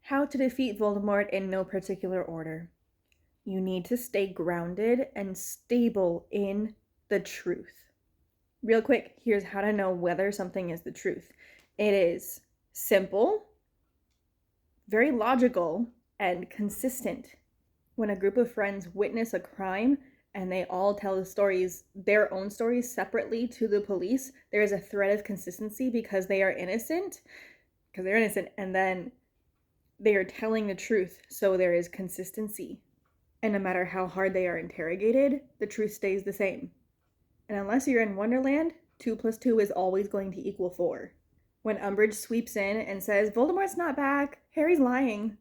How to defeat Voldemort in no particular order. You need to stay grounded and stable in the truth. Real quick, here's how to know whether something is the truth. It is simple, very logical, and consistent. When a group of friends witness a crime and they all tell their own stories separately to the police, there is a thread of consistency because they are innocent, and then they are telling the truth, so there is consistency. And no matter how hard they are interrogated, the truth stays the same. And unless you're in Wonderland, 2 plus 2 is always going to equal 4. When Umbridge sweeps in and says, Voldemort's not back, Harry's lying,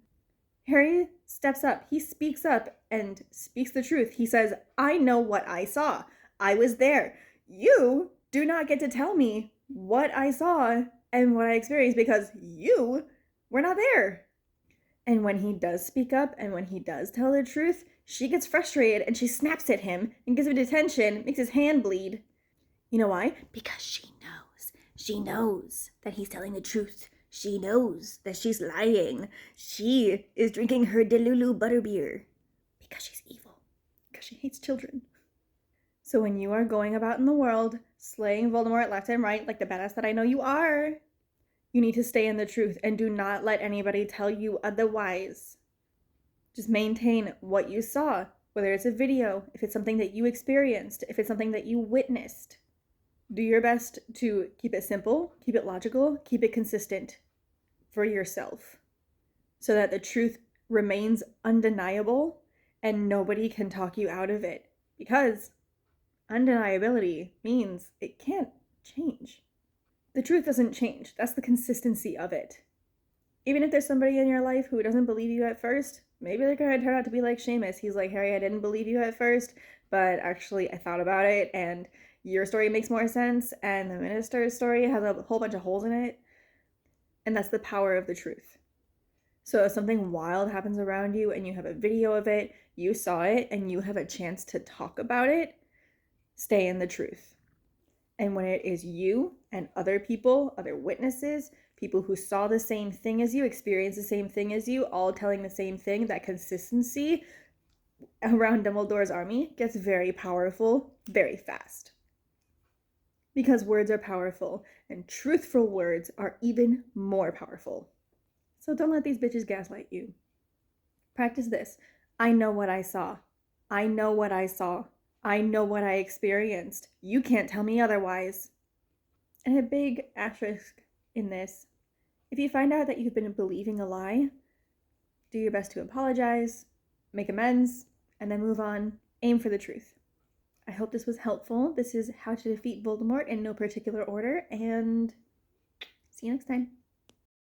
Harry steps up. He speaks up and speaks the truth. He says, I know what I saw. I was there. You do not get to tell me what I saw and what I experienced because you were not there. And when he does speak up and when he does tell the truth, she gets frustrated and she snaps at him and gives him detention, makes his hand bleed. You know why? Because she knows. She knows that he's telling the truth. She knows that she's lying. She is drinking her Delulu butterbeer. Because she's evil. Because she hates children. So when you are going about in the world, slaying Voldemort left and right like the badass that I know you are, you need to stay in the truth and do not let anybody tell you otherwise. Just maintain what you saw, whether it's a video, if it's something that you experienced, if it's something that you witnessed. Do your best to keep it simple, keep it logical, keep it consistent for yourself so that the truth remains undeniable and nobody can talk you out of it, because undeniability means it can't change. The truth doesn't change. That's the consistency of it. Even if there's somebody in your life who doesn't believe you at first, maybe they're going to turn out to be like Seamus. He's like, Harry, I didn't believe you at first, but actually I thought about it and your story makes more sense and the minister's story has a whole bunch of holes in it. And that's the power of the truth. So if something wild happens around you and you have a video of it, you saw it, and you have a chance to talk about it, stay in the truth. And when it is you and other people, other witnesses, people who saw the same thing as you, experienced the same thing as you, all telling the same thing, that consistency around Dumbledore's army gets very powerful very fast. Because words are powerful, and truthful words are even more powerful. So don't let these bitches gaslight you. Practice this. I know what I saw. I know what I saw. I know what I experienced. You can't tell me otherwise. And a big asterisk in this. If you find out that you've been believing a lie, do your best to apologize, make amends, and then move on. Aim for the truth. I hope this was helpful. This is how to defeat Voldemort in no particular order, and see you next time.